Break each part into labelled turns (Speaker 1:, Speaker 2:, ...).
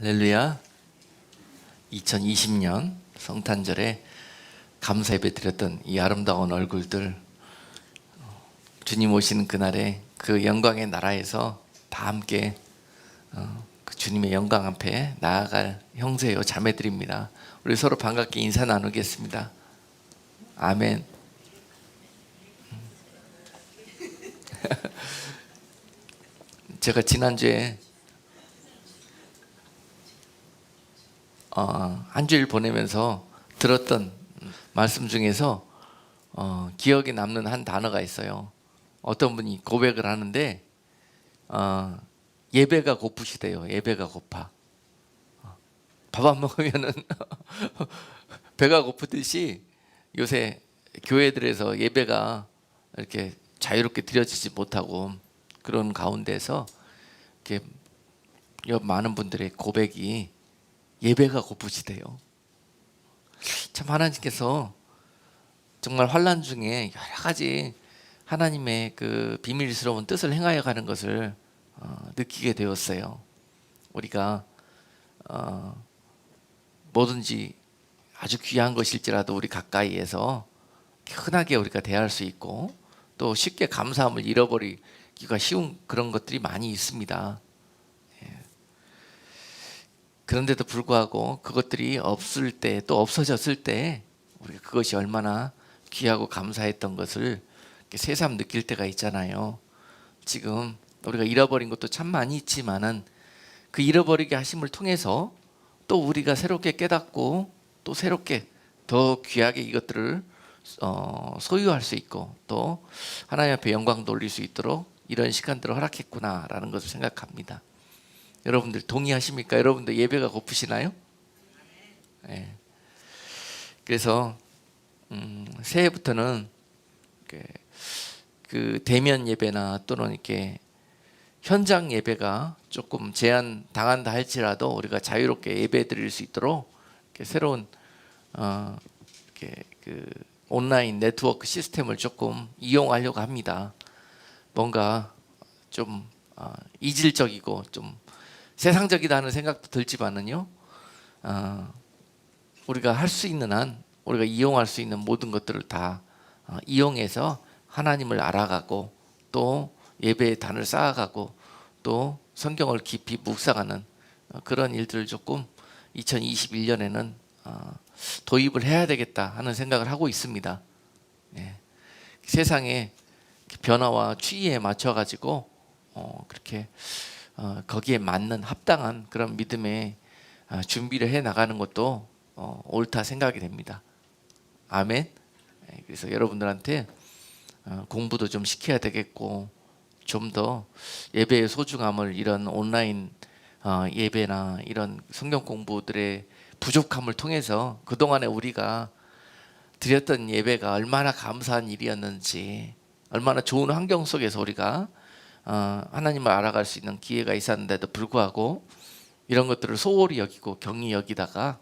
Speaker 1: 할렐루야. 2020년 성탄절에 감사 예배 드렸던 이 아름다운 얼굴들, 주님 오시는 그날에 그 영광의 나라에서 다 함께 그 주님의 영광 앞에 나아갈 형제요 자매들입니다. 우리 서로 반갑게 인사 나누겠습니다. 아멘. 제가 지난주에 한 주일 보내면서 들었던 말씀 중에서 기억에 남는 한 단어가 있어요. 어떤 분이 고백을 하는데 예배가 고프시대요. 예배가 고파. 밥 안 먹으면은 배가 고프듯이 요새 교회들에서 예배가 이렇게 자유롭게 드려지지 못하고 그런 가운데서 이렇게 많은 분들의 고백이 예배가 고프시대요. 참 하나님께서 정말 환난 중에 여러 가지 하나님의 그 비밀스러운 뜻을 행하여 가는 것을 느끼게 되었어요. 우리가 뭐든지 아주 귀한 것일지라도 우리 가까이에서 흔하게 우리가 대할 수 있고 또 쉽게 감사함을 잃어버리기가 쉬운 그런 것들이 많이 있습니다. 그런데도 불구하고 그것들이 없을 때 또 없어졌을 때 우리가 그것이 얼마나 귀하고 감사했던 것을 새삼 느낄 때가 있잖아요. 지금 우리가 잃어버린 것도 참 많이 있지만은 그 잃어버리게 하심을 통해서 또 우리가 새롭게 깨닫고 또 새롭게 더 귀하게 이것들을 소유할 수 있고 또 하나님 앞에 영광 돌릴 수 있도록 이런 시간들을 허락했구나라는 것을 생각합니다. 여러분들 동의하십니까? 여러분들 예배가 고프시나요? 네. 그래서 새해부터는 그 대면 예배나 또는 이렇게 현장 예배가 조금 제한 당한다 할지라도 우리가 자유롭게 예배 드릴 수 있도록 이렇게 새로운 이렇게 그 온라인 네트워크 시스템을 조금 이용하려고 합니다. 뭔가 좀 이질적이고 좀 세상적이다 하는 생각도 들지만은요, 우리가 할 수 있는 한 우리가 이용할 수 있는 모든 것들을 다 이용해서 하나님을 알아가고 또 예배의 단을 쌓아가고 또 성경을 깊이 묵상하는 그런 일들을 조금 2021년에는 도입을 해야 되겠다 하는 생각을 하고 있습니다. 세상의 변화와 추이에 맞춰 가지고 그렇게 거기에 맞는 합당한 그런 믿음의 준비를 해 나가는 것도 옳다 생각이 됩니다. 아멘. 그래서 여러분들한테 공부도 좀 시켜야 되겠고 좀 더 예배의 소중함을 이런 온라인 예배나 이런 성경 공부들의 부족함을 통해서 그동안에 우리가 드렸던 예배가 얼마나 감사한 일이었는지, 얼마나 좋은 환경 속에서 우리가 하나님을 알아갈 수 있는 기회가 있었는데도 불구하고 이런 것들을 소홀히 여기고 경히 여기다가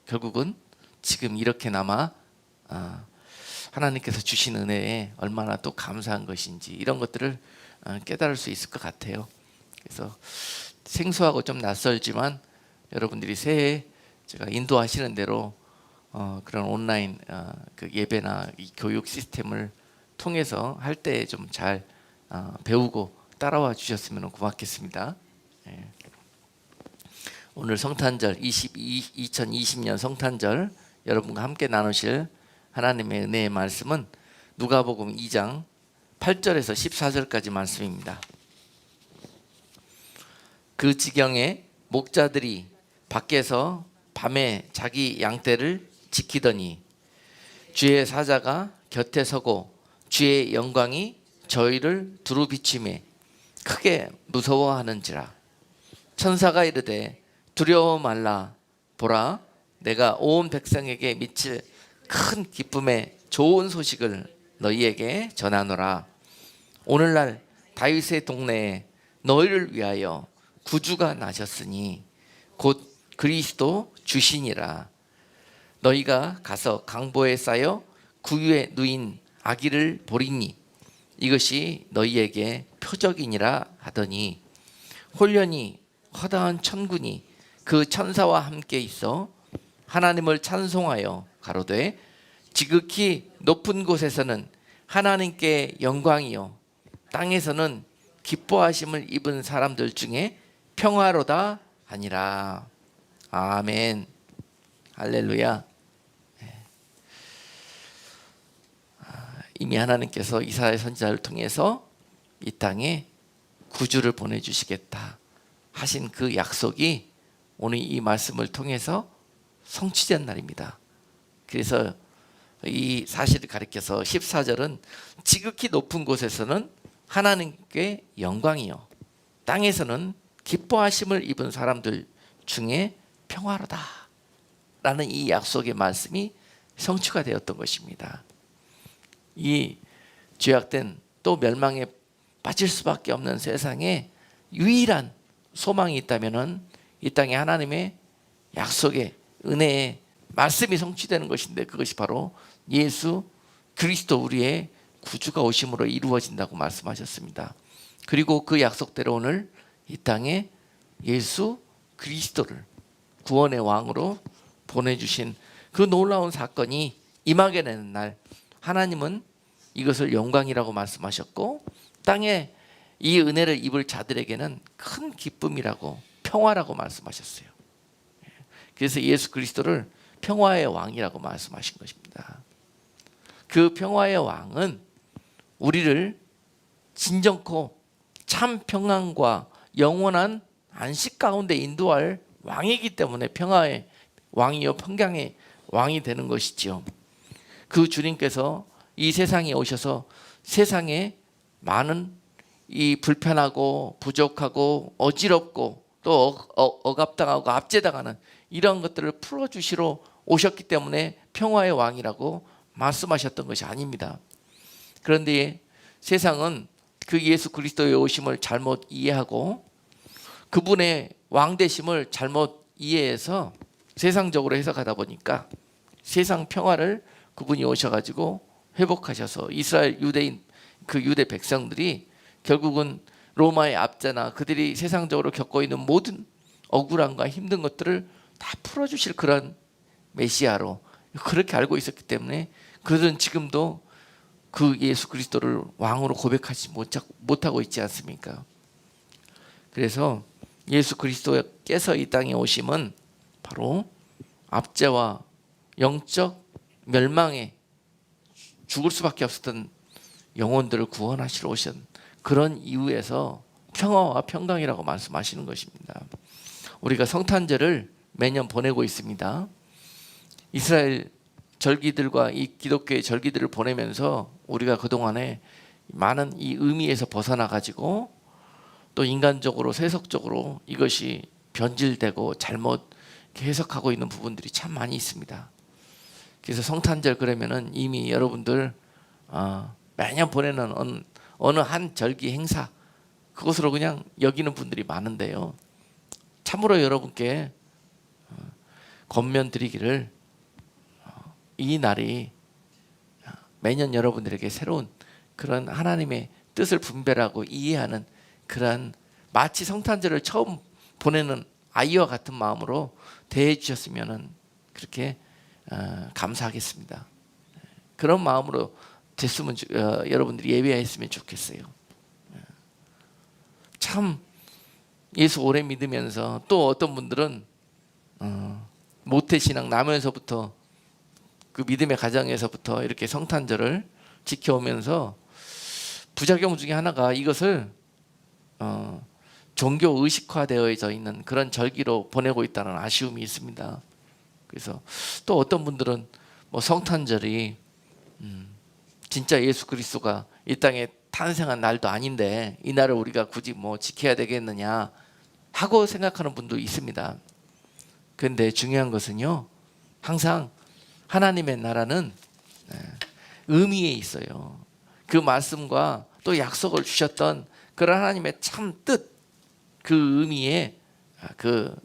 Speaker 1: 결국은 지금 이렇게나마 하나님께서 주신 은혜에 얼마나 또 감사한 것인지 이런 것들을 깨달을 수 있을 것 같아요. 그래서 생소하고 좀 낯설지만 여러분들이 새해 제가 인도하시는 대로 그런 온라인 그 예배나 이 교육 시스템을 통해서 할 때 좀 잘 배우고 따라와 주셨으면 고맙겠습니다. 오늘 성탄절 2020년 성탄절 여러분과 함께 나누실 하나님의 은혜의 말씀은 누가복음 2장 8절에서 14절까지 말씀입니다. 그 지경에 목자들이 밖에서 밤에 자기 양떼를 지키더니 주의 사자가 곁에 서고 주의 영광이 저희를 두루 비추매 크게 무서워하는지라. 천사가 이르되 두려워 말라. 보라, 내가 온 백성에게 미칠 큰 기쁨의 좋은 소식을 너희에게 전하노라. 오늘날 다윗의 동네에 너희를 위하여 구주가 나셨으니 곧 그리스도 주시니라. 너희가 가서 강보에 쌓여 구유에 누인 아기를 보리니 이것이 너희에게 표적이니라 하더니 홀련히 허다한 천군이 그 천사와 함께 있어 하나님을 찬송하여 가로되 지극히 높은 곳에서는 하나님께 영광이요 땅에서는 기뻐하심을 입은 사람들 중에 평화로다 하니라. 아멘. 할렐루야. 이미 하나님께서 이사야 선지자를 통해서 이 땅에 구주를 보내주시겠다 하신 그 약속이 오늘 이 말씀을 통해서 성취된 날입니다. 그래서 이 사실을 가리켜서 14절은 지극히 높은 곳에서는 하나님께 영광이요 땅에서는 기뻐하심을 입은 사람들 중에 평화로다 라는 이 약속의 말씀이 성취가 되었던 것입니다. 이 죄악된 또 멸망에 빠질 수밖에 없는 세상에 유일한 소망이 있다면 이 땅에 하나님의 약속의 은혜의 말씀이 성취되는 것인데, 그것이 바로 예수 그리스도 우리의 구주가 오심으로 이루어진다고 말씀하셨습니다. 그리고 그 약속대로 오늘 이 땅에 예수 그리스도를 구원의 왕으로 보내주신 그 놀라운 사건이 임하게 되는 날, 하나님은 이것을 영광이라고 말씀하셨고 땅에 이 은혜를 입을 자들에게는 큰 기쁨이라고, 평화라고 말씀하셨어요. 그래서 예수 그리스도를 평화의 왕이라고 말씀하신 것입니다. 그 평화의 왕은 우리를 진정코 참 평안과 영원한 안식 가운데 인도할 왕이기 때문에 평화의 왕이요 평강의 왕이 되는 것이지요. 그 주님께서 이 세상에 오셔서 세상에 많은 이 불편하고 부족하고 어지럽고 또 억압당하고 압제당하는 이런 것들을 풀어주시러 오셨기 때문에 평화의 왕이라고 말씀하셨던 것이 아닙니다. 그런데 세상은 그 예수 그리스도의 오심을 잘못 이해하고 그분의 왕되심을 잘못 이해해서 세상적으로 해석하다 보니까 세상 평화를 그분이 오셔가지고 회복하셔서 이스라엘 유대인 그 유대 백성들이 결국은 로마의 압제나 그들이 세상적으로 겪고 있는 모든 억울함과 힘든 것들을 다 풀어주실 그런 메시아로 그렇게 알고 있었기 때문에 그들은 지금도 그 예수 그리스도를 왕으로 고백하지 못하고 있지 않습니까? 그래서 예수 그리스도께서 이 땅에 오심은 바로 압제와 영적 멸망에 죽을 수밖에 없었던 영혼들을 구원하시러 오신 그런 이유에서 평화와 평강이라고 말씀하시는 것입니다. 우리가 성탄절을 매년 보내고 있습니다. 이스라엘 절기들과 이 기독교의 절기들을 보내면서 우리가 그동안에 많은 이 의미에서 벗어나 가지고 또 인간적으로 세속적으로 이것이 변질되고 잘못 해석하고 있는 부분들이 참 많이 있습니다. 그래서 성탄절 그러면은 이미 여러분들 매년 보내는 어느 한 절기 행사 그것으로 그냥 여기는 분들이 많은데요. 참으로 여러분께 권면드리기를 이 날이 매년 여러분들에게 새로운 그런 하나님의 뜻을 분별하고 이해하는 그런 마치 성탄절을 처음 보내는 아이와 같은 마음으로 대해 주셨으면 그렇게 감사하겠습니다. 그런 마음으로 됐으면 여러분들이 예배했으면 좋겠어요. 참 예수 오래 믿으면서 또 어떤 분들은 모태신앙 나면서부터 그 믿음의 가정에서부터 이렇게 성탄절을 지켜오면서 부작용 중에 하나가 이것을 종교 의식화되어져 있는 그런 절기로 보내고 있다는 아쉬움이 있습니다. 그래서 또 어떤 분들은 뭐 성탄절이 진짜 예수 그리스도가 이 땅에 탄생한 날도 아닌데 이 날을 우리가 굳이 뭐 지켜야 되겠느냐 하고 생각하는 분도 있습니다. 그런데 중요한 것은요, 항상 하나님의 나라는 의미에 있어요. 그 말씀과 또 약속을 주셨던 그런 하나님의 참 뜻, 그 의미에 그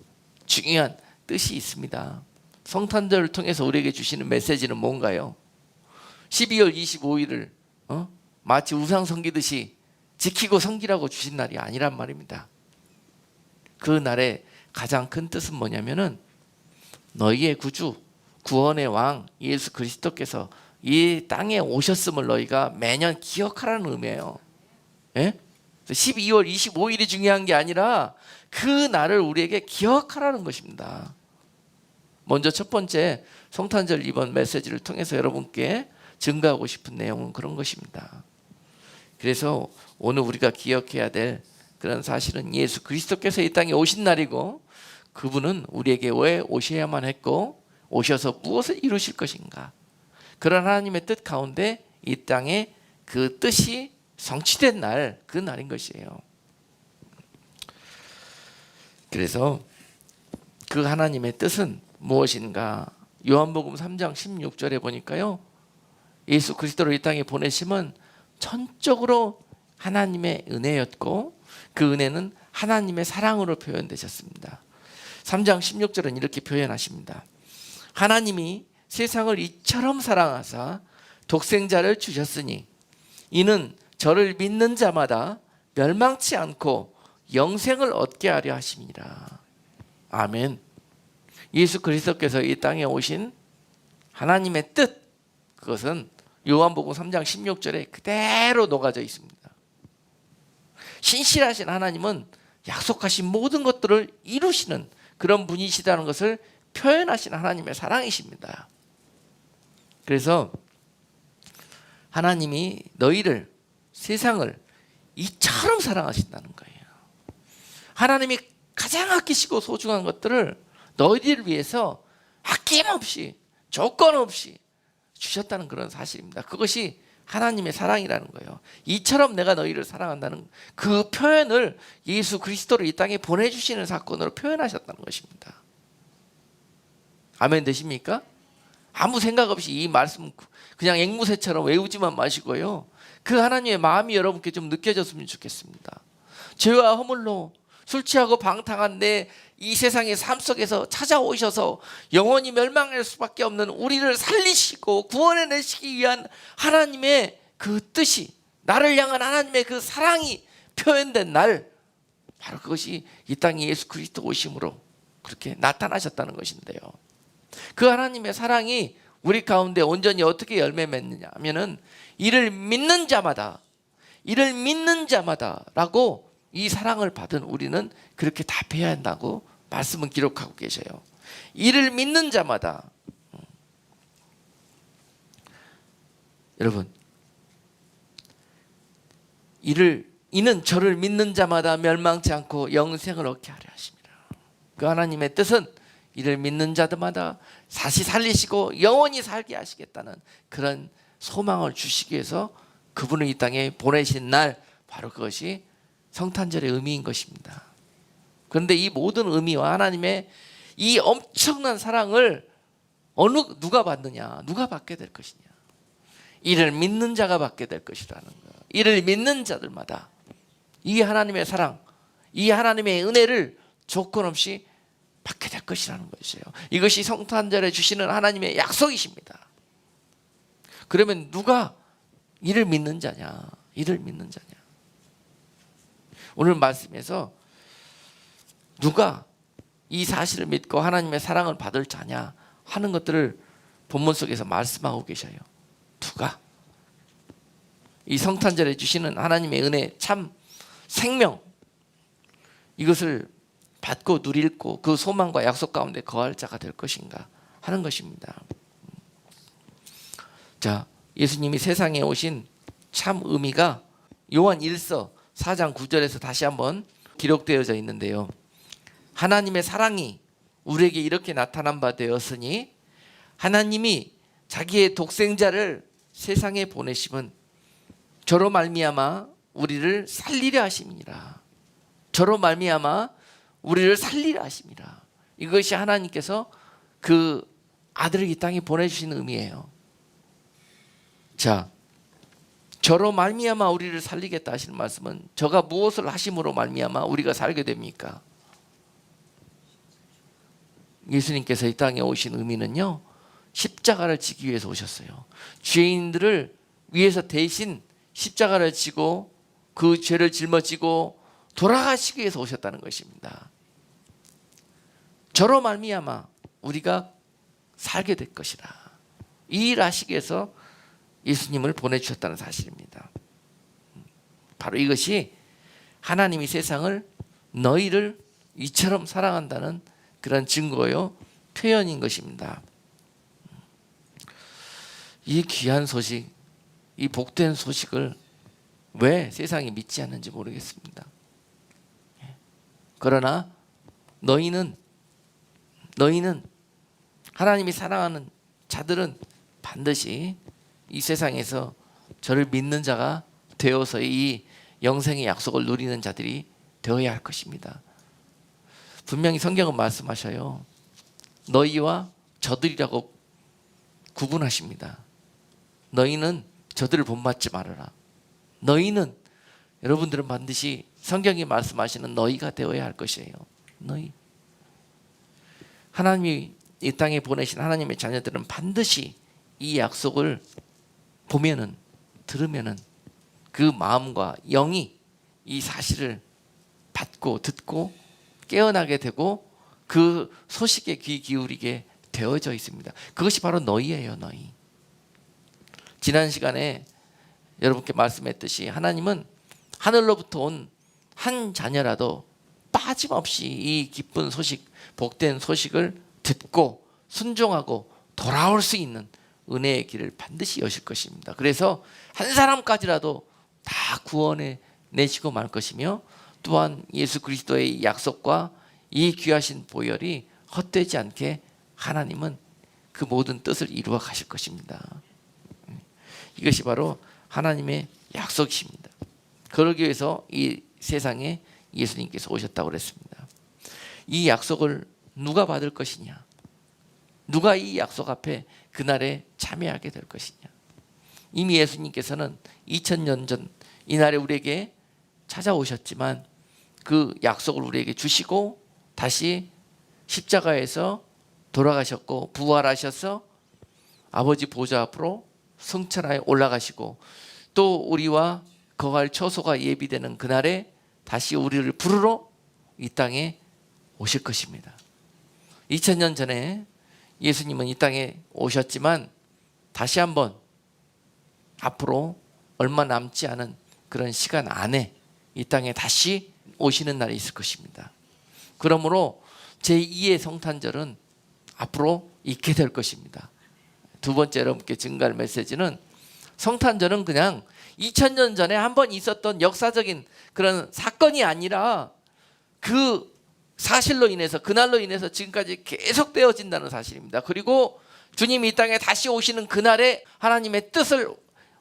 Speaker 1: 중요한 뜻이 있습니다. 성탄절을 통해서 우리에게 주시는 메시지는 뭔가요? 12월 25일을 마치 우상 섬기듯이 지키고 섬기라고 주신 날이 아니란 말입니다. 그 날에 가장 큰 뜻은 뭐냐면은 너희의 구주, 구원의 왕 예수 그리스도께서 이 땅에 오셨음을 너희가 매년 기억하라는 의미예요. 예? 12월 25일이 중요한 게 아니라 그 날을 우리에게 기억하라는 것입니다. 먼저 첫 번째 성탄절 이번 메시지를 통해서 여러분께 증거하고 싶은 내용은 그런 것입니다. 그래서 오늘 우리가 기억해야 될 그런 사실은 예수 그리스도께서 이 땅에 오신 날이고, 그분은 우리에게 왜 오셔야만 했고 오셔서 무엇을 이루실 것인가, 그런 하나님의 뜻 가운데 이 땅에 그 뜻이 성취된 날, 그 날인 것이에요. 그래서 그 하나님의 뜻은 무엇인가? 요한복음 3장 16절에 보니까요, 예수 그리스도를 이 땅에 보내심은 전적으로 하나님의 은혜였고 그 은혜는 하나님의 사랑으로 표현되셨습니다. 3장 16절은 이렇게 표현하십니다. 하나님이 세상을 이처럼 사랑하사 독생자를 주셨으니 이는 저를 믿는 자마다 멸망치 않고 영생을 얻게 하려 하심이라. 아멘. 예수 그리스도께서 이 땅에 오신 하나님의 뜻, 그것은 요한복음 3장 16절에 그대로 녹아져 있습니다. 신실하신 하나님은 약속하신 모든 것들을 이루시는 그런 분이시다는 것을 표현하신 하나님의 사랑이십니다. 그래서 하나님이 너희를, 세상을 이처럼 사랑하신다는 거예요. 하나님이 가장 아끼시고 소중한 것들을 너희들을 위해서 아낌없이, 조건 없이 주셨다는 그런 사실입니다. 그것이 하나님의 사랑이라는 거예요. 이처럼 내가 너희를 사랑한다는 그 표현을 예수 그리스도를 이 땅에 보내주시는 사건으로 표현하셨다는 것입니다. 아멘 되십니까? 아무 생각 없이 이 말씀 그냥 앵무새처럼 외우지만 마시고요, 그 하나님의 마음이 여러분께 좀 느껴졌으면 좋겠습니다. 죄와 허물로 술 취하고 방탕한 내 이 세상의 삶 속에서 찾아오셔서 영원히 멸망할 수밖에 없는 우리를 살리시고 구원해내시기 위한 하나님의 그 뜻이, 나를 향한 하나님의 그 사랑이 표현된 날, 바로 그것이 이 땅에 예수 그리스도 오심으로 그렇게 나타나셨다는 것인데요, 그 하나님의 사랑이 우리 가운데 온전히 어떻게 열매 맺느냐 하면은 이를 믿는 자마다 라고 이 사랑을 받은 우리는 그렇게 답해야 한다고 말씀은 기록하고 계셔요. 이를 믿는 자마다. 여러분, 이는 저를 믿는 자마다 멸망치 않고 영생을 얻게 하려 하십니다. 그 하나님의 뜻은 이를 믿는 자들마다 다시 살리시고 영원히 살게 하시겠다는 그런 소망을 주시기 위해서 그분을 이 땅에 보내신 날, 바로 그것이 성탄절의 의미인 것입니다. 그런데 이 모든 의미와 하나님의 이 엄청난 사랑을 누가 받느냐, 누가 받게 될 것이냐, 이를 믿는 자가 받게 될 것이라는 거예요. 이를 믿는 자들마다 이 하나님의 사랑, 이 하나님의 은혜를 조건 없이 받게 될 것이라는 것이에요. 이것이 성탄절에 주시는 하나님의 약속이십니다. 그러면 누가 이를 믿는 자냐, 이를 믿는 자냐? 오늘 말씀에서 누가 이 사실을 믿고 하나님의 사랑을 받을 자냐 하는 것들을 본문 속에서 말씀하고 계셔요. 누가? 이 성탄절에 주시는 하나님의 은혜, 참 생명, 이것을 받고 누리고 그 소망과 약속 가운데 거할 자가 될 것인가 하는 것입니다. 자, 예수님이 세상에 오신 참 의미가 요한 1서 4장 9절에서 다시 한번 기록되어져 있는데요, 하나님의 사랑이 우리에게 이렇게 나타난 바 되었으니 하나님이 자기의 독생자를 세상에 보내심은 저로 말미암아 우리를 살리려 하심이니라. 저로 말미암아 우리를 살리려 하심이라. 이것이 하나님께서 그 아들을 이 땅에 보내주신 의미예요. 자, 저로 말미암아 우리를 살리겠다 하시는 말씀은 저가 무엇을 하심으로 말미암아 우리가 살게 됩니까? 예수님께서 이 땅에 오신 의미는요, 십자가를 지기 위해서 오셨어요. 죄인들을 위해서 대신 십자가를 지고 그 죄를 짊어지고 돌아가시기 위해서 오셨다는 것입니다. 저로 말미암아 우리가 살게 될 것이라. 이 일 하시기 위해서 예수님을 보내주셨다는 사실입니다. 바로 이것이 하나님이 세상을 너희를 이처럼 사랑한다는 그런 증거요 표현인 것입니다. 이 귀한 소식, 이 복된 소식을 왜 세상이 믿지 않는지 모르겠습니다. 그러나 너희는 하나님이 사랑하는 자들은 반드시 이 세상에서 저를 믿는 자가 되어서 이 영생의 약속을 누리는 자들이 되어야 할 것입니다. 분명히 성경은 말씀하셔요. 너희와 저들이라고 구분하십니다. 너희는 저들을 본받지 말아라. 너희는, 여러분들은 반드시 성경이 말씀하시는 너희가 되어야 할 것이에요. 너희. 하나님이 이 땅에 보내신 하나님의 자녀들은 반드시 이 약속을 보면은, 들으면은 그 마음과 영이 이 사실을 받고 듣고 깨어나게 되고 그 소식에 귀 기울이게 되어져 있습니다. 그것이 바로 너희예요. 너희. 지난 시간에 여러분께 말씀했듯이 하나님은 하늘로부터 온 한 자녀라도 빠짐없이 이 기쁜 소식, 복된 소식을 듣고 순종하고 돌아올 수 있는 은혜의 길을 반드시 여실 것입니다. 그래서 한 사람까지라도 다 구원해 내시고 말 것이며, 또한 예수 그리스도의 약속과 이 귀하신 보혈이 헛되지 않게 하나님은 그 모든 뜻을 이루어 가실 것입니다. 이것이 바로 하나님의 약속이십니다. 그러기 위해서 이 세상에 예수님께서 오셨다고 그랬습니다. 이 약속을 누가 받을 것이냐? 누가 이 약속 앞에 그날에 참여하게 될 것이냐? 이미 예수님께서는 2000년 전 이날에 우리에게 찾아오셨지만 그 약속을 우리에게 주시고 다시 십자가에서 돌아가셨고 부활하셔서 아버지 보좌 앞으로 승천하여 올라가시고, 또 우리와 거할 처소가 예비되는 그날에 다시 우리를 부르러 이 땅에 오실 것입니다. 2000년 전에 예수님은 이 땅에 오셨지만 다시 한번 앞으로 얼마 남지 않은 그런 시간 안에 이 땅에 다시 오시는 날이 있을 것입니다. 그러므로 제2의 성탄절은 앞으로 있게 될 것입니다. 두 번째 여러분께 증가할 메시지는, 성탄절은 그냥 2000년 전에 한번 있었던 역사적인 그런 사건이 아니라 그 사실로 인해서, 그날로 인해서 지금까지 계속 되어진다는 사실입니다. 그리고 주님이 이 땅에 다시 오시는 그날에 하나님의 뜻을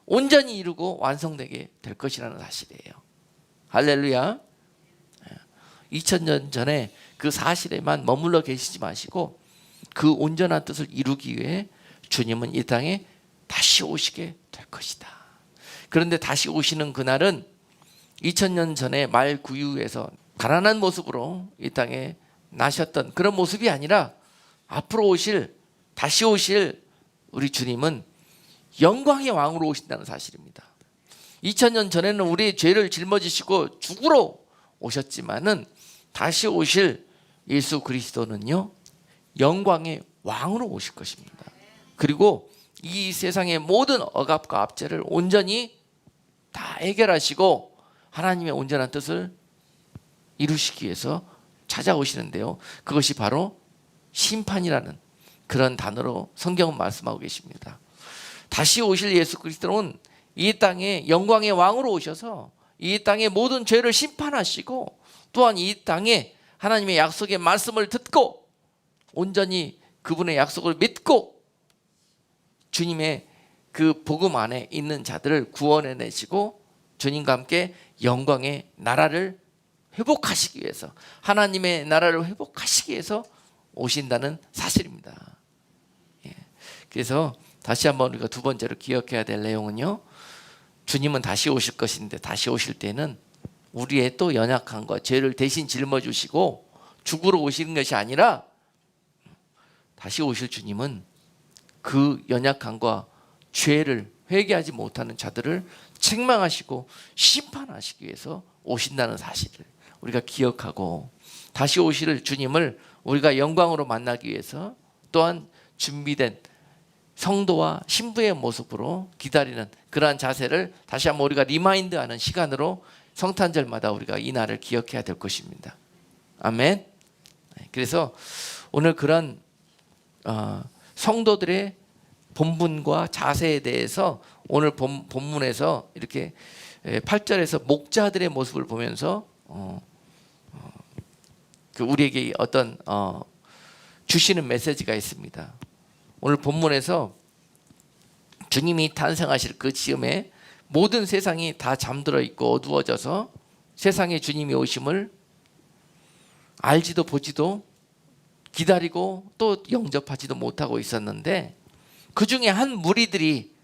Speaker 1: 온전히 이루고 완성되게 될 것이라는 사실이에요. 할렐루야. 2000년 전에 그 사실에만 머물러 계시지 마시고 그 온전한 뜻을 이루기 위해 주님은 이 땅에 다시 오시게 될 것이다. 그런데 다시 오시는 그날은 2000년 전에 말 구유에서 가난한 모습으로 이 땅에 나셨던 그런 모습이 아니라 앞으로 오실, 다시 오실 우리 주님은 영광의 왕으로 오신다는 사실입니다. 2000년 전에는 우리의 죄를 짊어지시고 죽으러 오셨지만은 다시 오실 예수 그리스도는요, 영광의 왕으로 오실 것입니다. 그리고 이 세상의 모든 억압과 압제를 온전히 다 해결하시고 하나님의 온전한 뜻을 이루시기 위해서 찾아오시는데요, 그것이 바로 심판이라는 그런 단어로 성경은 말씀하고 계십니다. 다시 오실 예수 그리스도는 이 땅에 영광의 왕으로 오셔서 이 땅의 모든 죄를 심판하시고, 또한 이 땅에 하나님의 약속의 말씀을 듣고 온전히 그분의 약속을 믿고 주님의 그 복음 안에 있는 자들을 구원해내시고 주님과 함께 영광의 나라를 회복하시기 위해서, 하나님의 나라를 회복하시기 위해서 오신다는 사실입니다. 그래서 다시 한번 우리가 두 번째로 기억해야 될 내용은요, 주님은 다시 오실 것인데 다시 오실 때는 우리의 또 연약함과 죄를 대신 짊어지시고 죽으러 오시는 것이 아니라, 다시 오실 주님은 그 연약함과 죄를 회개하지 못하는 자들을 책망하시고 심판하시기 위해서 오신다는 사실을 우리가 기억하고, 다시 오실 주님을 우리가 영광으로 만나기 위해서 또한 준비된 성도와 신부의 모습으로 기다리는 그러한 자세를 다시 한번 우리가 리마인드하는 시간으로 성탄절마다 우리가 이 날을 기억해야 될 것입니다. 아멘. 그래서 오늘 그런 성도들의 본분과 자세에 대해서 오늘 본문에서 이렇게 8절에서 목자들의 모습을 보면서 우리에게 어떤 주시는 메시지가 있습니다. 오늘 본문에서 주님이 탄생하실 그 즈음에 모든 세상이 다 잠들어 있고 어두워져서 세상에 주님이 오심을 알지도 보지도 기다리고 또 영접하지도 못하고 있었는데, 그 중에 한 무리들이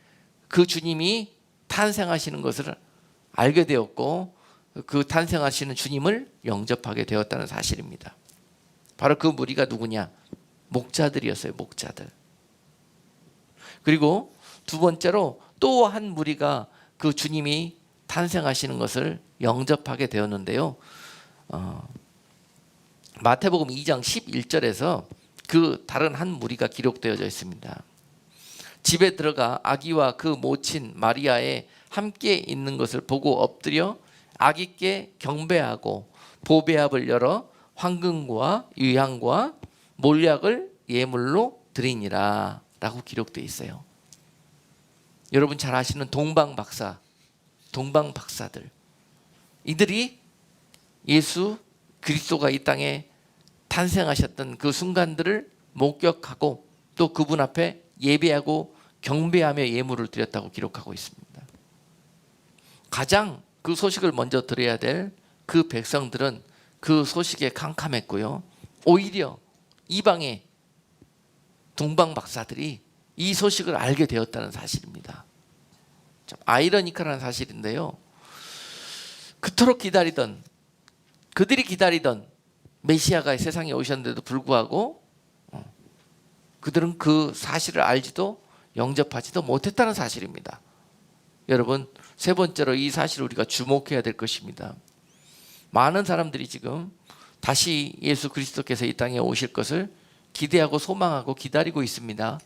Speaker 1: 그 주님이 탄생하시는 것을 알게 되었고 그 탄생하시는 주님을 영접하게 되었다는 사실입니다. 바로 그 무리가 누구냐? 목자들이었어요. 목자들. 그리고 두 번째로 또 한 무리가 그 주님이 탄생하시는 것을 영접하게 되었는데요. 마태복음 2장 11절에서 그 다른 한 무리가 기록되어져 있습니다. 집에 들어가 아기와 그 모친 마리아에 함께 있는 것을 보고 엎드려 아기께 경배하고 보배압을 열어 황금과 유향과 몰약을 예물로 드리니라 라고 기록되어 있어요. 여러분 잘 아시는 동방박사들, 이들이 예수 그리스도가 이 땅에 탄생하셨던 그 순간들을 목격하고 또 그분 앞에 예배하고 경배하며 예물을 드렸다고 기록하고 있습니다. 가장 그 소식을 먼저 들어야 될 그 백성들은 그 소식에 캄캄했고요. 오히려 이방의 동방박사들이 이 소식을 알게 되었다는 사실입니다. 참 아이러니컬한 사실인데요. 그토록 그들이 기다리던 메시아가 세상에 오셨는데도 불구하고 그들은 그 사실을 알지도 영접하지도 못했다는 사실입니다. 여러분, 세 번째로 이 사실을 우리가 주목해야 될 것입니다. 많은 사람들이 지금 다시 예수 그리스도께서 이 땅에 오실 것을 기대하고 소망하고 기다리고 있습니다.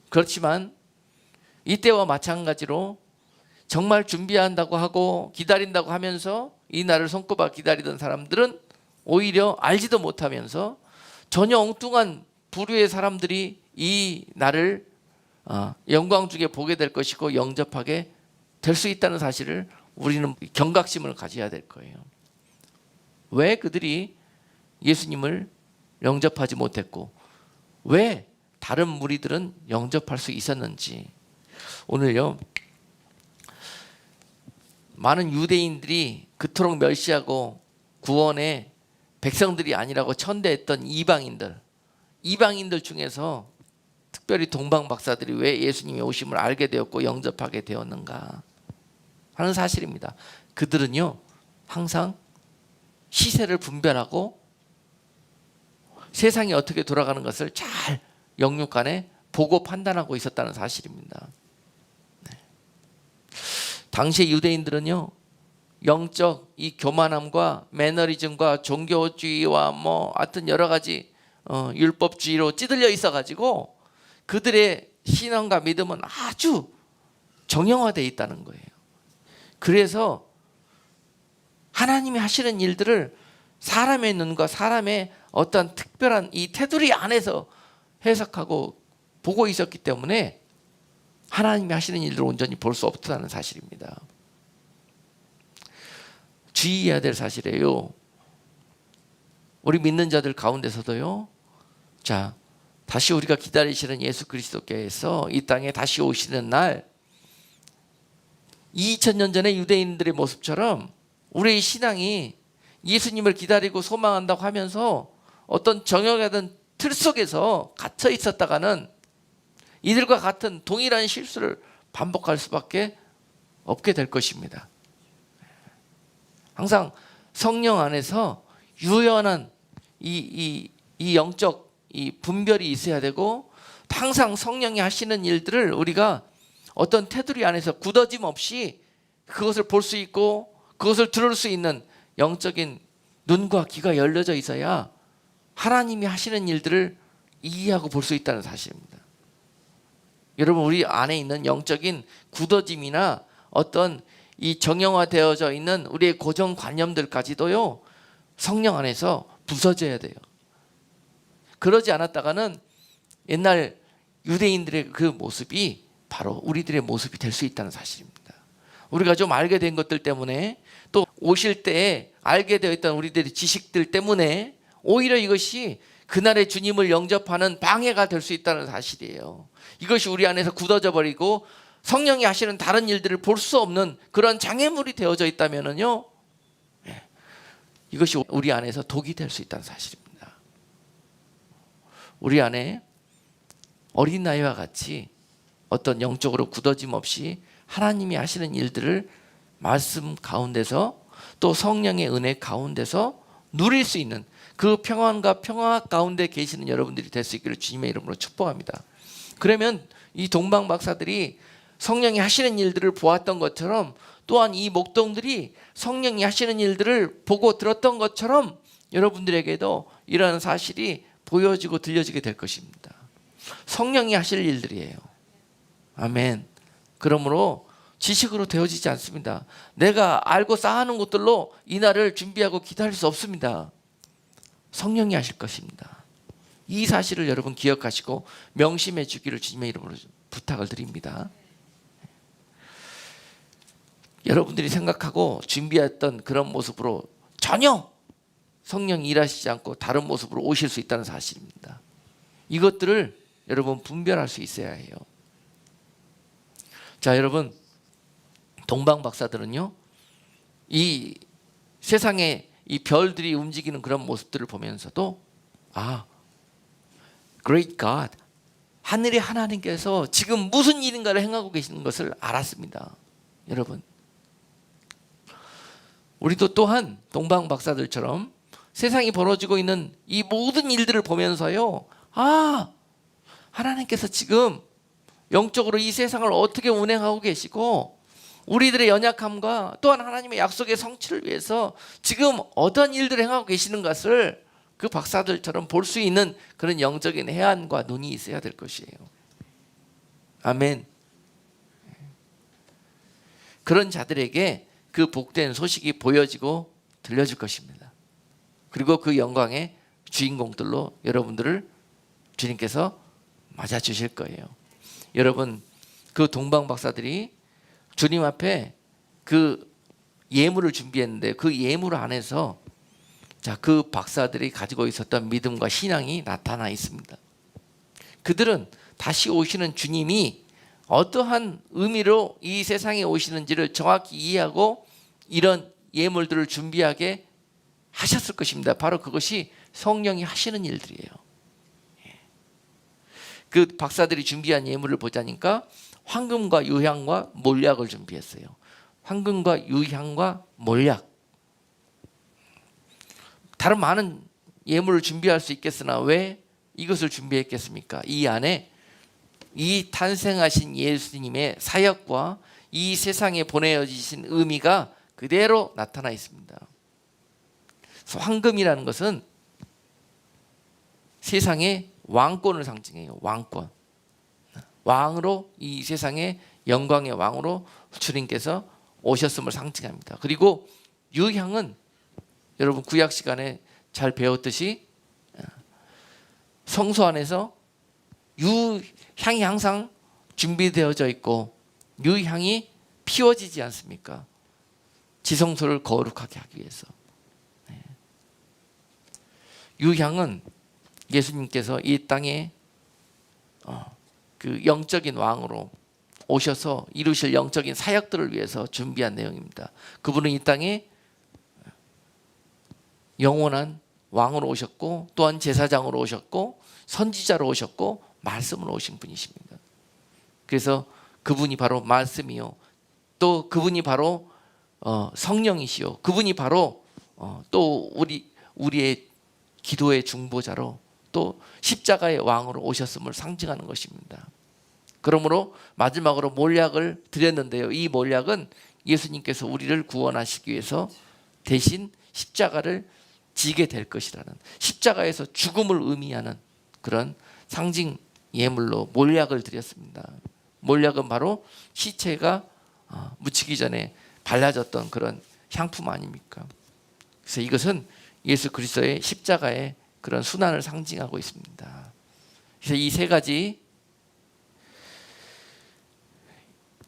Speaker 1: 그렇지만 이때와 마찬가지로 정말 준비한다고 하고 기다린다고 하면서 이 날을 손꼽아 기다리던 사람들은 오히려 알지도 못하면서 전혀 엉뚱한 부류의 사람들이 이 날을 영광 중에 보게 될 것이고 영접하게 될 수 있다는 사실을 우리는 경각심을 가져야 될 거예요. 왜 그들이 예수님을 영접하지 못했고 왜 다른 무리들은 영접할 수 있었는지, 오늘요 많은 유대인들이 그토록 멸시하고 구원의 백성들이 아니라고 천대했던 이방인들 중에서 특별히 동방박사들이 왜 예수님의 오심을 알게 되었고 영접하게 되었는가 하는 사실입니다. 그들은요 항상 시세를 분별하고 세상이 어떻게 돌아가는 것을 잘 영육간에 보고 판단하고 있었다는 사실입니다. 당시의 유대인들은요 영적 이 교만함과 매너리즘과 종교주의와 하여튼 여러 가지 율법주의로 찌들려 있어가지고 그들의 신앙과 믿음은 아주 정형화되어 있다는 거예요. 그래서 하나님이 하시는 일들을 사람의 눈과 사람의 어떤 특별한 이 테두리 안에서 해석하고 보고 있었기 때문에 하나님이 하시는 일들을 온전히 볼 수 없다는 사실입니다. 주의해야 될 사실이에요. 우리 믿는 자들 가운데서도요, 자, 다시 우리가 기다리시는 예수 그리스도께서 이 땅에 다시 오시는 날 2000년 전의 유대인들의 모습처럼 우리의 신앙이 예수님을 기다리고 소망한다고 하면서 어떤 정형화된 틀 속에서 갇혀 있었다가는 이들과 같은 동일한 실수를 반복할 수밖에 없게 될 것입니다. 항상 성령 안에서 유연한 이 영적 이 분별이 있어야 되고, 항상 성령이 하시는 일들을 우리가 어떤 테두리 안에서 굳어짐 없이 그것을 볼 수 있고 그것을 들을 수 있는 영적인 눈과 귀가 열려져 있어야 하나님이 하시는 일들을 이해하고 볼 수 있다는 사실입니다. 여러분, 우리 안에 있는 영적인 굳어짐이나 어떤 이 정형화되어져 있는 우리의 고정관념들까지도요, 성령 안에서 부서져야 돼요. 그러지 않았다가는 옛날 유대인들의 그 모습이 바로 우리들의 모습이 될 수 있다는 사실입니다. 우리가 좀 알게 된 것들 때문에, 또 오실 때에 알게 되어 있던 우리들의 지식들 때문에 오히려 이것이 그날의 주님을 영접하는 방해가 될 수 있다는 사실이에요. 이것이 우리 안에서 굳어져 버리고 성령이 하시는 다른 일들을 볼 수 없는 그런 장애물이 되어져 있다면요, 이것이 우리 안에서 독이 될 수 있다는 사실입니다. 우리 안에 어린아이와 같이 어떤 영적으로 굳어짐 없이 하나님이 하시는 일들을 말씀 가운데서 또 성령의 은혜 가운데서 누릴 수 있는 그 평안과 평화 가운데 계시는 여러분들이 될 수 있기를 주님의 이름으로 축복합니다. 그러면 이 동방 박사들이 성령이 하시는 일들을 보았던 것처럼, 또한 이 목동들이 성령이 하시는 일들을 보고 들었던 것처럼 여러분들에게도 이러한 사실이 보여지고 들려지게 될 것입니다. 성령이 하실 일들이에요. 아멘. 그러므로 지식으로 되어지지 않습니다. 내가 알고 쌓아놓은 것들로 이날을 준비하고 기다릴 수 없습니다. 성령이 하실 것입니다. 이 사실을 여러분 기억하시고 명심해 주기를 주님의 이름으로 부탁을 드립니다. 여러분들이 생각하고 준비했던 그런 모습으로 전혀 성령이 일하시지 않고 다른 모습으로 오실 수 있다는 사실입니다. 이것들을 여러분 분별할 수 있어야 해요. 자, 여러분, 동방 박사들은요, 이 세상에 이 별들이 움직이는 그런 모습들을 보면서도 Great God, 하늘의 하나님께서 지금 무슨 일인가를 행하고 계시는 것을 알았습니다. 여러분, 우리도 또한 동방 박사들처럼 세상이 벌어지고 있는 이 모든 일들을 보면서요, 하나님께서 지금 영적으로 이 세상을 어떻게 운행하고 계시고 우리들의 연약함과 또한 하나님의 약속의 성취를 위해서 지금 어떤 일들을 행하고 계시는 것을 그 박사들처럼 볼 수 있는 그런 영적인 해안과 눈이 있어야 될 것이에요. 아멘. 그런 자들에게 그 복된 소식이 보여지고 들려질 것입니다. 그리고 그 영광의 주인공들로 여러분들을 주님께서 맞아주실 거예요. 여러분, 그 동방 박사들이 주님 앞에 그 예물을 준비했는데 그 예물 안에서 그 박사들이 가지고 있었던 믿음과 신앙이 나타나 있습니다. 그들은 다시 오시는 주님이 어떠한 의미로 이 세상에 오시는지를 정확히 이해하고 이런 예물들을 준비하게 하셨을 것입니다. 바로 그것이 성령이 하시는 일들이에요. 그 박사들이 준비한 예물을 보자니까 황금과 유향과 몰약을 준비했어요. 황금과 유향과 몰약. 다른 많은 예물을 준비할 수 있겠으나 왜 이것을 준비했겠습니까? 이 안에 이 탄생하신 예수님의 사역과 이 세상에 보내어지신 의미가 그대로 나타나 있습니다. 그래서 황금이라는 것은 세상의 왕권을 상징해요. 왕권. 왕으로, 이 세상의 영광의 왕으로 주님께서 오셨음을 상징합니다. 그리고 유향은 여러분 구약 시간에 잘 배웠듯이 성소 안에서 유향이 항상 준비되어져 있고 유향이 피워지지 않습니까? 지성소를 거룩하게 하기 위해서. 유향은 예수님께서 이 땅에 그 영적인 왕으로 오셔서 이루실 영적인 사역들을 위해서 준비한 내용입니다. 그분은 이 땅에 영원한 왕으로 오셨고 또한 제사장으로 오셨고 선지자로 오셨고 말씀으로 오신 분이십니다. 그래서 그분이 바로 말씀이요, 또 그분이 바로 성령이시요, 그분이 바로 또 우리의 기도의 중보자로 또 십자가의 왕으로 오셨음을 상징하는 것입니다. 그러므로 마지막으로 몰약을 드렸는데요, 이 몰약은 예수님께서 우리를 구원하시기 위해서 대신 십자가를 지게 될 것이라는, 십자가에서 죽음을 의미하는 그런 상징 예물로 몰약을 드렸습니다. 몰약은 바로 시체가 묻히기 전에 발라졌던 그런 향품 아닙니까? 그래서 이것은 예수 그리스도의 십자가의 그런 순환을 상징하고 있습니다. 그래서 이 세 가지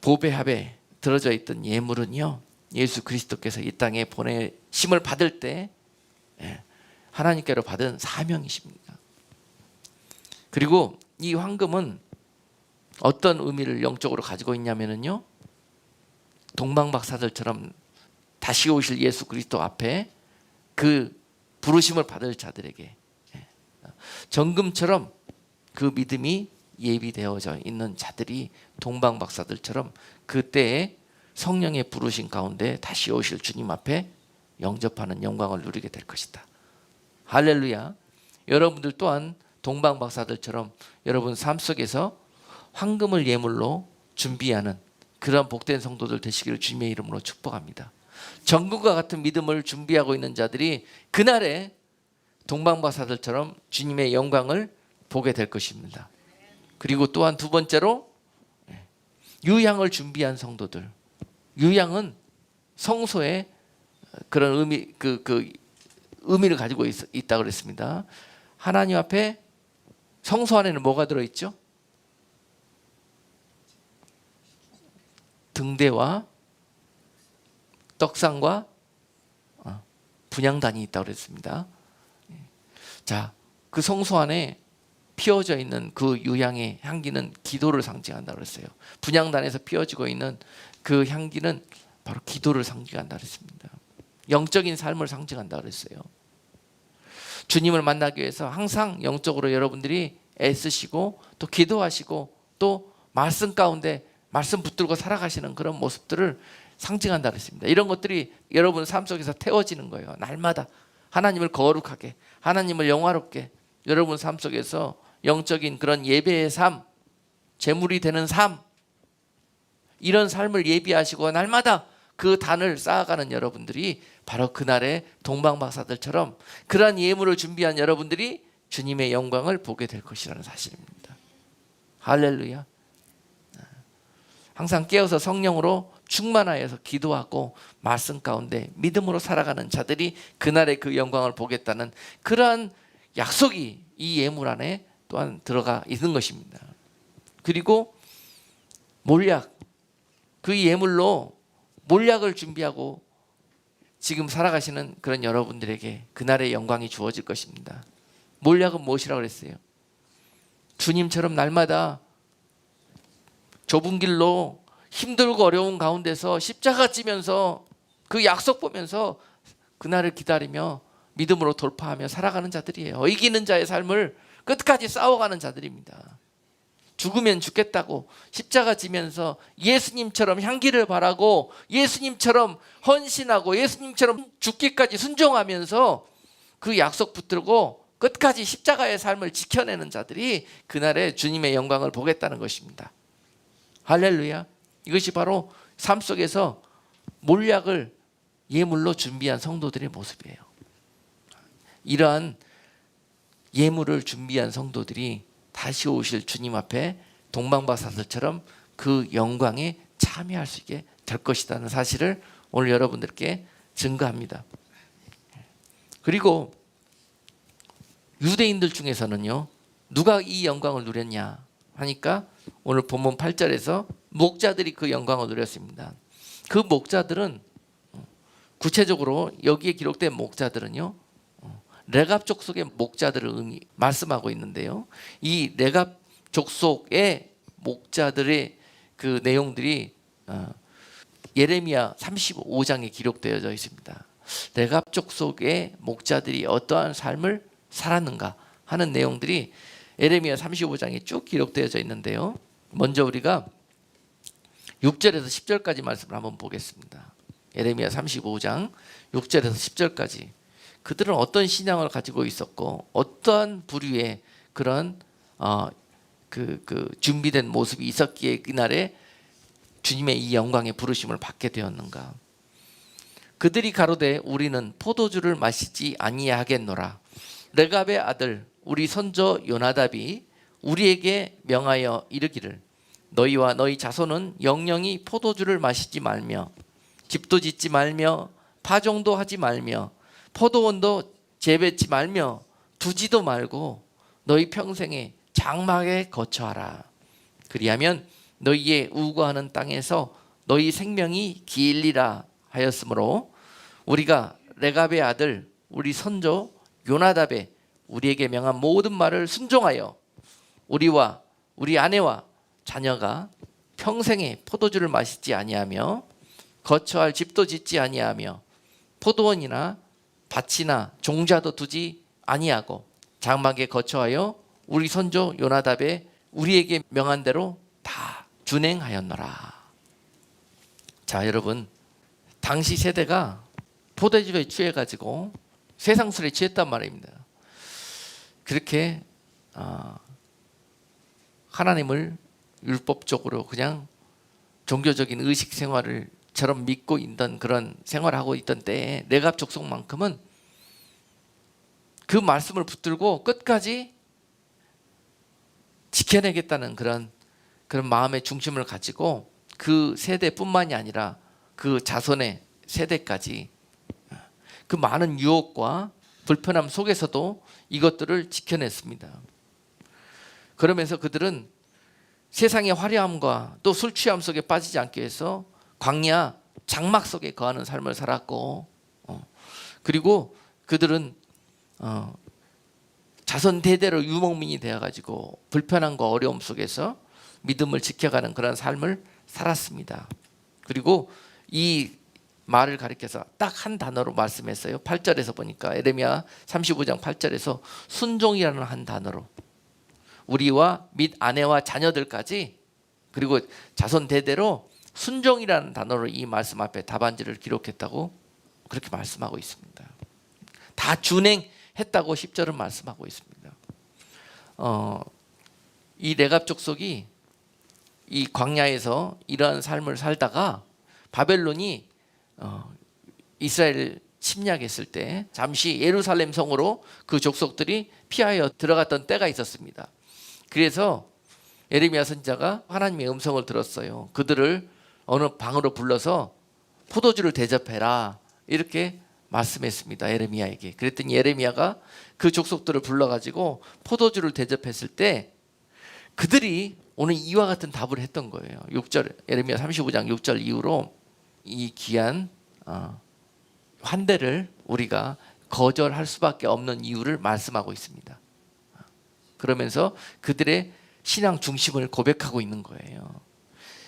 Speaker 1: 보배합에 들어져 있던 예물은요, 예수 그리스도께서 이 땅에 보내심을 받을 때 하나님께로 받은 사명이십니다. 그리고 이 황금은 어떤 의미를 영적으로 가지고 있냐면요, 동방박사들처럼 다시 오실 예수 그리스도 앞에 그 부르심을 받을 자들에게 정금처럼 그 믿음이 예비되어져 있는 자들이 동방박사들처럼 그때에 성령의 부르심 가운데 다시 오실 주님 앞에 영접하는 영광을 누리게 될 것이다. 할렐루야. 여러분들 또한 동방박사들처럼 여러분 삶 속에서 황금을 예물로 준비하는 그런 복된 성도들 되시기를 주님의 이름으로 축복합니다. 정금과 같은 믿음을 준비하고 있는 자들이 그날에 동방박사들처럼 주님의 영광을 보게 될 것입니다. 그리고 또한 두 번째로 유향을 준비한 성도들. 유향은 성소의 그런 의미, 의미를 가지고 있다고 그랬습니다. 하나님 앞에 성소 안에는 뭐가 들어있죠? 등대와 떡상과 분향단이 있다고 그랬습니다. 자, 그 성소 안에 피어져 있는 그 유향의 향기는 기도를 상징한다고 그랬어요. 분향단에서 피어지고 있는 그 향기는 바로 기도를 상징한다고 그랬습니다. 영적인 삶을 상징한다고 그랬어요. 주님을 만나기 위해서 항상 영적으로 여러분들이 애쓰시고 또 기도하시고 또 말씀 가운데 말씀 붙들고 살아가시는 그런 모습들을 상징한다 그랬습니다. 이런 것들이 여러분 삶 속에서 태워지는 거예요. 날마다 하나님을 거룩하게, 하나님을 영화롭게 여러분 삶 속에서 영적인 그런 예배의 삶, 제물이 되는 삶, 이런 삶을 예비하시고 날마다 그 단을 쌓아가는 여러분들이 바로 그날의 동방박사들처럼 그러한 예물을 준비한 여러분들이 주님의 영광을 보게 될 것이라는 사실입니다. 할렐루야. 항상 깨어서 성령으로 충만하여서 기도하고 말씀 가운데 믿음으로 살아가는 자들이 그날의 그 영광을 보겠다는 그러한 약속이 이 예물 안에 또한 들어가 있는 것입니다. 그리고 몰약, 그 예물로 몰약을 준비하고 지금 살아가시는 그런 여러분들에게 그날의 영광이 주어질 것입니다. 몰약은 무엇이라고 그랬어요? 주님처럼 날마다 좁은 길로 힘들고 어려운 가운데서 십자가 지면서 그 약속 보면서 그날을 기다리며 믿음으로 돌파하며 살아가는 자들이에요. 이기는 자의 삶을 끝까지 싸워가는 자들입니다. 죽으면 죽겠다고 십자가 지면서 예수님처럼 향기를 바라고 예수님처럼 헌신하고 예수님처럼 죽기까지 순종하면서 그 약속 붙들고 끝까지 십자가의 삶을 지켜내는 자들이 그날에 주님의 영광을 보겠다는 것입니다. 할렐루야. 이것이 바로 삶 속에서 몰약을 예물로 준비한 성도들의 모습이에요. 이러한 예물을 준비한 성도들이 다시 오실 주님 앞에 동방박사들처럼 그 영광에 참여할 수 있게 될 것이라는 사실을 오늘 여러분들께 증거합니다. 그리고 유대인들 중에서는요, 누가 이 영광을 누렸냐 하니까 오늘 본문 8절에서 목자들이 그 영광을 누렸습니다. 그 목자들은 구체적으로 여기에 기록된 목자들은요, 레갑 족속의 목자들을 말씀하고 있는데요, 이 레갑 족속의 목자들의 그 내용들이 예레미야 35장에 기록되어져 있습니다. 레갑 족속의 목자들이 어떠한 삶을 살았는가 하는 내용들이 예레미야 35장에 쭉 기록되어져 있는데요, 먼저 우리가 6절에서 10절까지 말씀을 한번 보겠습니다. 예레미야 35장 6절에서 10절까지 그들은 어떤 신앙을 가지고 있었고 어떠한 부류의 그런 준비된 모습이 있었기에 그날에 주님의 이 영광의 부르심을 받게 되었는가. 그들이 가로되 우리는 포도주를 마시지 아니하겠노라. 레갑의 아들 우리 선조 요나답이 우리에게 명하여 이르기를 너희와 너희 자손은 영영이 포도주를 마시지 말며 집도 짓지 말며 파종도 하지 말며 포도원도 재배치 말며 두지도 말고 너희 평생에 장막에 거처하라. 그리하면 너희의 우거하는 땅에서 너희 생명이 길리라 하였으므로 우리가 레갑의 아들 우리 선조 요나답의 우리에게 명한 모든 말을 순종하여 우리와 우리 아내와 자녀가 평생에 포도주를 마시지 아니하며 거처할 집도 짓지 아니하며 포도원이나 밭이나 종자도 두지 아니하고 장막에 거처하여 우리 선조 요나답의 우리에게 명한 대로 다 준행하였노라. 자, 여러분, 당시 세대가 포도주에 취해가지고 세상술에 취했단 말입니다. 그렇게 하나님을 율법적으로 그냥 종교적인 의식 생활을처럼 믿고 있던 그런 생활하고 있던 때에 레갑 족속만큼은 그 말씀을 붙들고 끝까지 지켜내겠다는 그런 마음의 중심을 가지고 그 세대뿐만이 아니라 그 자손의 세대까지 그 많은 유혹과 불편함 속에서도 이것들을 지켜냈습니다. 그러면서 그들은 세상의 화려함과 또 술 취함 속에 빠지지 않기 위해서 광야 장막 속에 거하는 삶을 살았고, 그리고 그들은 자손 대대로 유목민이 되어가지고 불편함과 어려움 속에서 믿음을 지켜가는 그런 삶을 살았습니다. 그리고 이 말을 가리켜서 딱 한 단어로 말씀했어요. 8절에서 보니까 에레미야 35장 8절에서 순종이라는 한 단어로 우리와 및 아내와 자녀들까지 그리고 자손 대대로 순종이라는 단어로 이 말씀 앞에 답안지를 기록했다고 그렇게 말씀하고 있습니다. 다 준행했다고 10절은 말씀하고 있습니다. 이 레갑 족속이 이 광야에서 이러한 삶을 살다가 바벨론이 이스라엘을 침략했을 때 잠시 예루살렘 성으로 그 족속들이 피하여 들어갔던 때가 있었습니다. 그래서 예레미야 선지자가 하나님의 음성을 들었어요. 그들을 어느 방으로 불러서 포도주를 대접해라 이렇게 말씀했습니다. 예레미야에게. 그랬더니 예레미야가 그 족속들을 불러가지고 포도주를 대접했을 때 그들이 오늘 이와 같은 답을 했던 거예요. 6절 예레미야 35장 6절 이후로 이 귀한 환대를 우리가 거절할 수밖에 없는 이유를 말씀하고 있습니다. 그러면서 그들의 신앙 중심을 고백하고 있는 거예요.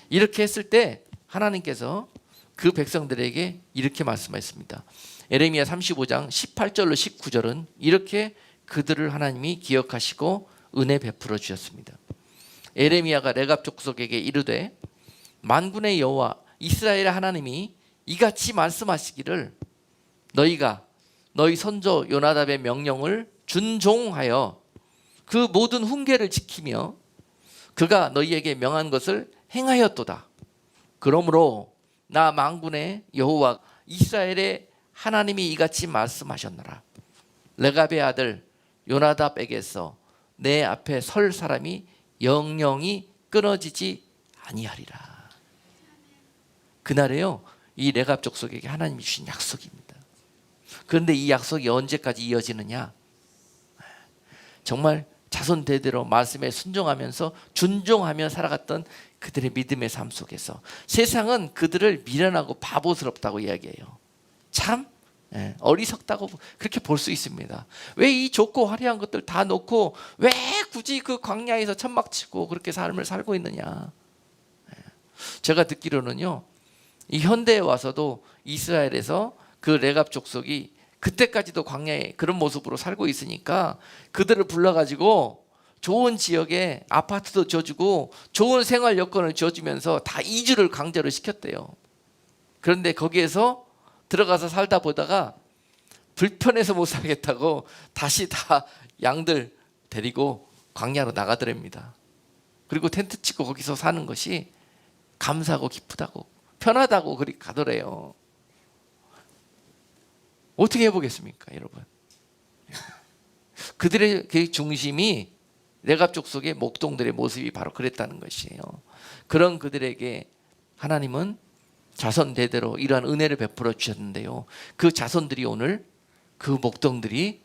Speaker 1: 이렇게 했을 때 하나님께서 그 백성들에게 이렇게 말씀하셨습니다. 예레미야 35장 18절로 19절은 이렇게 그들을 하나님이 기억하시고 은혜 베풀어 주셨습니다. 예레미야가 레갑 족속에게 이르되 만군의 여호와 이스라엘의 하나님이 이같이 말씀하시기를 너희가 너희 선조 요나답의 명령을 준종하여 그 모든 훈계를 지키며 그가 너희에게 명한 것을 행하였도다. 그러므로 나 만군의 여호와 이스라엘의 하나님이 이같이 말씀하셨노라. 레갑의 아들 요나답에게서 내 앞에 설 사람이 영영이 끊어지지 아니하리라. 그날에요, 이 레갑 족속에게 하나님이 주신 약속입니다. 그런데 이 약속이 언제까지 이어지느냐? 정말 자손 대대로 말씀에 순종하면서 준종하며 살아갔던 그들의 믿음의 삶 속에서 세상은 그들을 미련하고 바보스럽다고 이야기해요. 참 어리석다고 그렇게 볼 수 있습니다. 왜 이 좋고 화려한 것들 다 놓고 왜 굳이 그 광야에서 천막치고 그렇게 삶을 살고 있느냐? 제가 듣기로는요, 이 현대에 와서도 이스라엘에서 그 레갑 족속이 그때까지도 광야에 그런 모습으로 살고 있으니까 그들을 불러가지고 좋은 지역에 아파트도 줘주고 좋은 생활 여건을 줘주면서 다 이주를 강제로 시켰대요. 그런데 거기에서 들어가서 살다 보다가 불편해서 못 살겠다고 다시 다 양들 데리고 광야로 나가더랍니다. 그리고 텐트 치고 거기서 사는 것이 감사하고 기쁘다고 편하다고 그리 가더래요. 어떻게 해보겠습니까, 여러분? 그들의 그 중심이 레갑 족속의 목동들의 모습이 바로 그랬다는 것이에요. 그런 그들에게 하나님은 자손 대대로 이러한 은혜를 베풀어 주셨는데요, 그 자손들이 오늘 그 목동들이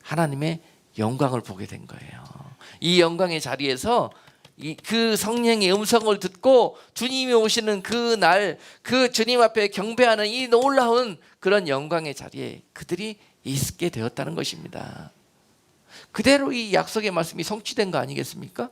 Speaker 1: 하나님의 영광을 보게 된 거예요. 이 영광의 자리에서 그 성령의 음성을 듣고 주님이 오시는 그 날, 그 주님 앞에 경배하는 이 놀라운 그런 영광의 자리에 그들이 있게 되었다는 것입니다. 그대로 이 약속의 말씀이 성취된 거 아니겠습니까?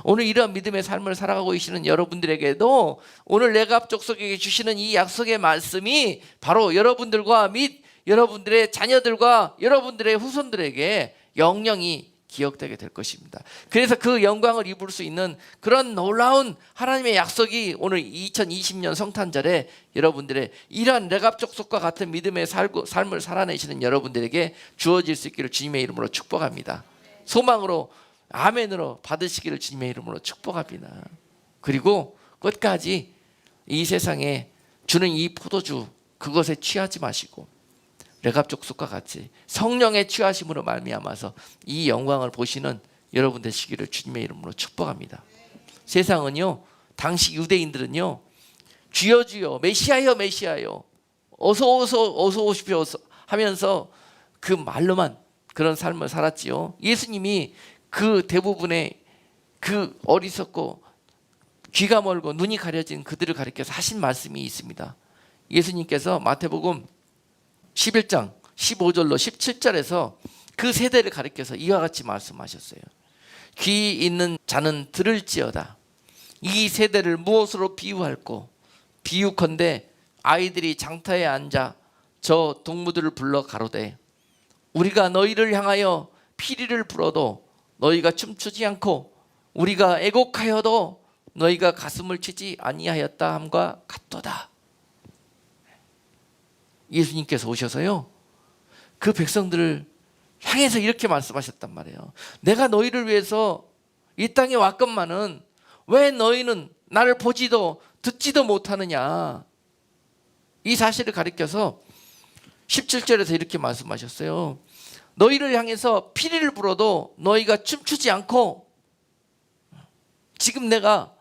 Speaker 1: 오늘 이러한 믿음의 삶을 살아가고 계시는 여러분들에게도 오늘 레갑 족속에게 주시는 이 약속의 말씀이 바로 여러분들과 및 여러분들의 자녀들과 여러분들의 후손들에게 영영이 기억되게 될 것입니다. 그래서 그 영광을 입을 수 있는 그런 놀라운 하나님의 약속이 오늘 2020년 성탄절에 여러분들의 이러한 레갑 족속과 같은 믿음의 삶을 살아내시는 여러분들에게 주어질 수 있기를 주님의 이름으로 축복합니다. 소망으로 아멘으로 받으시기를 주님의 이름으로 축복합니다. 그리고 끝까지 이 세상에 주는 이 포도주 그것에 취하지 마시고 레갑 족속과 같이 성령의 취하심으로 말미암아서 이 영광을 보시는 여러분 되시기를 주님의 이름으로 축복합니다. 세상은요, 당시 유대인들은요, 주여 주여 메시아여 메시아여 어서 오십시오 하면서 그 말로만 그런 삶을 살았지요. 예수님이 그 대부분의 그 어리석고 귀가 멀고 눈이 가려진 그들을 가리켜서 하신 말씀이 있습니다. 예수님께서 마태복음 11장 15절로 17절에서 그 세대를 가리켜서 이와 같이 말씀하셨어요. 귀 있는 자는 들을지어다. 이 세대를 무엇으로 비유할꼬? 비유컨대 아이들이 장터에 앉아 저 동무들을 불러 가로되 우리가 너희를 향하여 피리를 불어도 너희가 춤추지 않고 우리가 애곡하여도 너희가 가슴을 치지 아니하였다 함과 같도다. 예수님께서 오셔서요, 그 백성들을 향해서 이렇게 말씀하셨단 말이에요. 내가 너희를 위해서 이 땅에 왔건만은 왜 너희는 나를 보지도 듣지도 못하느냐. 이 사실을 가리켜서 17절에서 이렇게 말씀하셨어요. 너희를 향해서 피리를 불어도 너희가 춤추지 않고, 지금 내가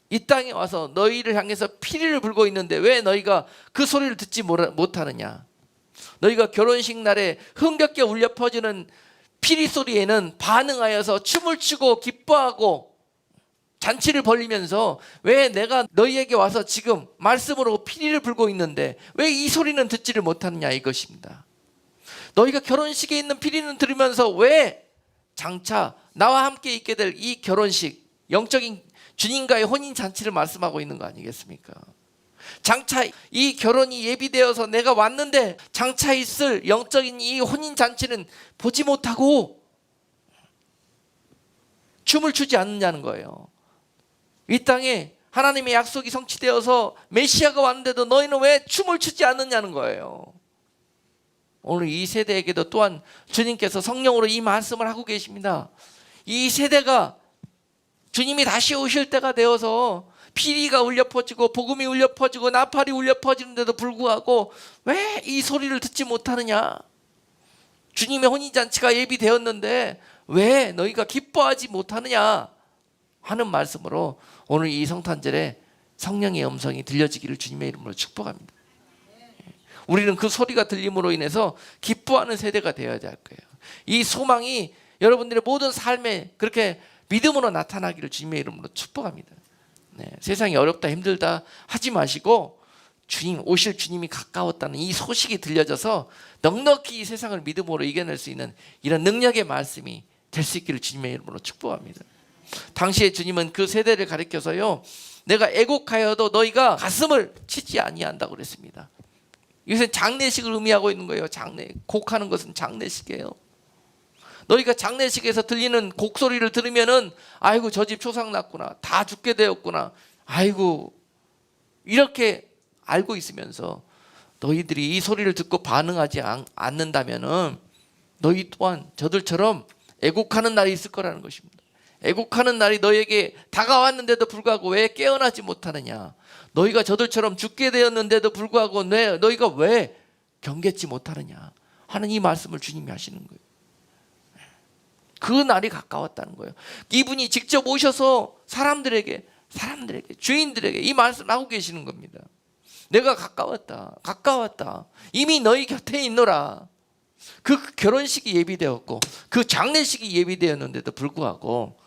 Speaker 1: 이 땅에 와서 너희를 향해서 피리를 불고 있는데 왜 너희가 그 소리를 듣지 못하느냐. 너희가 결혼식 날에 흥겹게 울려 퍼지는 피리 소리에는 반응하여서 춤을 추고 기뻐하고 잔치를 벌리면서 왜 내가 너희에게 와서 지금 말씀으로 피리를 불고 있는데 왜 이 소리는 듣지를 못하느냐, 이것입니다. 너희가 결혼식에 있는 피리는 들으면서 왜 장차 나와 함께 있게 될 이 결혼식, 영적인 주님과의 혼인잔치를 말씀하고 있는 거 아니겠습니까? 장차 이 결혼이 예비되어서 내가 왔는데 장차 있을 영적인 이 혼인잔치는 보지 못하고 춤을 추지 않느냐는 거예요. 이 땅에 하나님의 약속이 성취되어서 메시아가 왔는데도 너희는 왜 춤을 추지 않느냐는 거예요. 오늘 이 세대에게도 또한 주님께서 성령으로 이 말씀을 하고 계십니다. 이 세대가 주님이 다시 오실 때가 되어서 피리가 울려 퍼지고 복음이 울려 퍼지고 나팔이 울려 퍼지는데도 불구하고 왜 이 소리를 듣지 못하느냐. 주님의 혼인잔치가 예비되었는데 왜 너희가 기뻐하지 못하느냐 하는 말씀으로 오늘 이 성탄절에 성령의 음성이 들려지기를 주님의 이름으로 축복합니다. 우리는 그 소리가 들림으로 인해서 기뻐하는 세대가 되어야 할 거예요. 이 소망이 여러분들의 모든 삶에 그렇게 믿음으로 나타나기를 주님의 이름으로 축복합니다. 네, 세상이 어렵다 힘들다 하지 마시고 주님, 오실 주님이 가까웠다는 이 소식이 들려져서 넉넉히 이 세상을 믿음으로 이겨낼 수 있는 이런 능력의 말씀이 될 수 있기를 주님의 이름으로 축복합니다. 당시에 주님은 그 세대를 가리켜서요, 내가 애곡하여도 너희가 가슴을 치지 아니한다고 그랬습니다. 이것은 장례식을 의미하고 있는 거예요. 곡하는 것은 장례식이에요. 너희가 장례식에서 들리는 곡소리를 들으면은 아이고 저 집 초상 났구나, 다 죽게 되었구나, 아이고 이렇게 알고 있으면서 너희들이 이 소리를 듣고 반응하지 않는다면은 너희 또한 저들처럼 애곡하는 날이 있을 거라는 것입니다. 애곡하는 날이 너희에게 다가왔는데도 불구하고 왜 깨어나지 못하느냐. 너희가 저들처럼 죽게 되었는데도 불구하고 너희가 왜 경계치 못하느냐 하는 이 말씀을 주님이 하시는 거예요. 그 날이 가까웠다는 거예요. 이분이 직접 오셔서 사람들에게 주인들에게 이 말씀을 하고 계시는 겁니다. 내가 가까웠다. 이미 너희 곁에 있노라. 그 결혼식이 예비되었고 그 장례식이 예비되었는데도 불구하고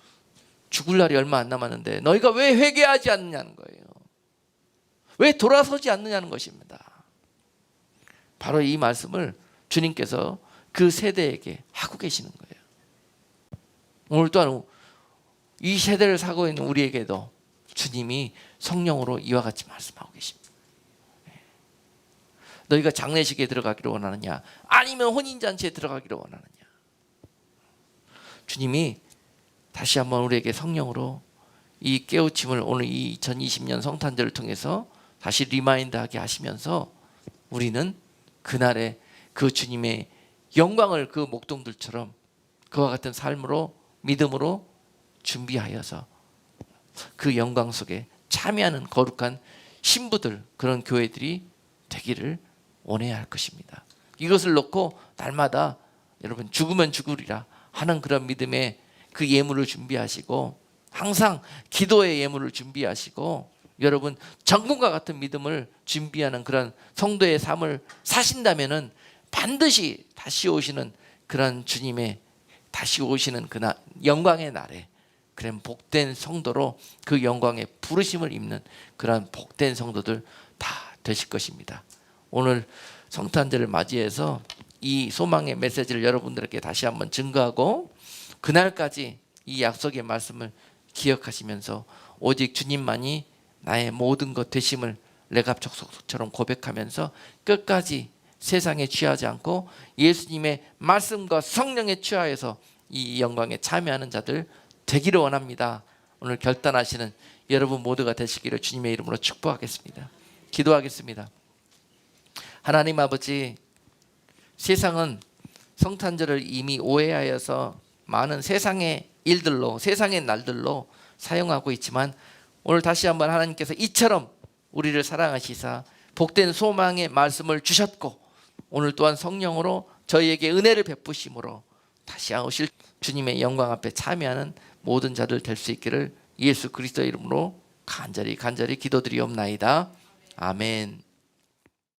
Speaker 1: 죽을 날이 얼마 안 남았는데 너희가 왜 회개하지 않느냐는 거예요. 왜 돌아서지 않느냐는 것입니다. 바로 이 말씀을 주님께서 그 세대에게 하고 계시는 거예요. 오늘 또한 이 세대를 살고 있는 우리에게도 주님이 성령으로 이와 같이 말씀하고 계십니다. 너희가 장례식에 들어가기를 원하느냐 아니면 혼인잔치에 들어가기를 원하느냐. 주님이 다시 한번 우리에게 성령으로 이 깨우침을 오늘 이 2020년 성탄절을 통해서 다시 리마인드하게 하시면서 우리는 그날에 그 주님의 영광을 그 목동들처럼 그와 같은 삶으로 믿음으로 준비하여서 그 영광 속에 참여하는 거룩한 신부들, 그런 교회들이 되기를 원해야 할 것입니다. 이것을 놓고 날마다 여러분 죽으면 죽으리라 하는 그런 믿음의 그 예물을 준비하시고 항상 기도의 예물을 준비하시고 여러분 정금과 같은 믿음을 준비하는 그런 성도의 삶을 사신다면은 반드시 다시 오시는 그런 주님의 다시 오시는 그날 영광의 날에 그런 복된 성도로 그 영광의 부르심을 입는 그런 복된 성도들 다 되실 것입니다. 오늘 성탄절을 맞이해서 이 소망의 메시지를 여러분들에게 다시 한번 증거하고 그날까지 이 약속의 말씀을 기억하시면서 오직 주님만이 나의 모든 것 되심을 레갑족속처럼 고백하면서 끝까지 세상에 취하지 않고 예수님의 말씀과 성령에 취하여서 이 영광에 참여하는 자들 되기를 원합니다. 오늘 결단하시는 여러분 모두가 되시기를 주님의 이름으로 축복하겠습니다. 기도하겠습니다. 하나님 아버지, 세상은 성탄절을 이미 오해하여서 많은 세상의 일들로 세상의 날들로 사용하고 있지만 오늘 다시 한번 하나님께서 이처럼 우리를 사랑하시사 복된 소망의 말씀을 주셨고 오늘 또한 성령으로 저희에게 은혜를 베푸심으로 다시 오실 주님의 영광 앞에 참여하는 모든 자들 될 수 있기를 예수 그리스도의 이름으로 간절히 기도드리옵나이다. 아멘.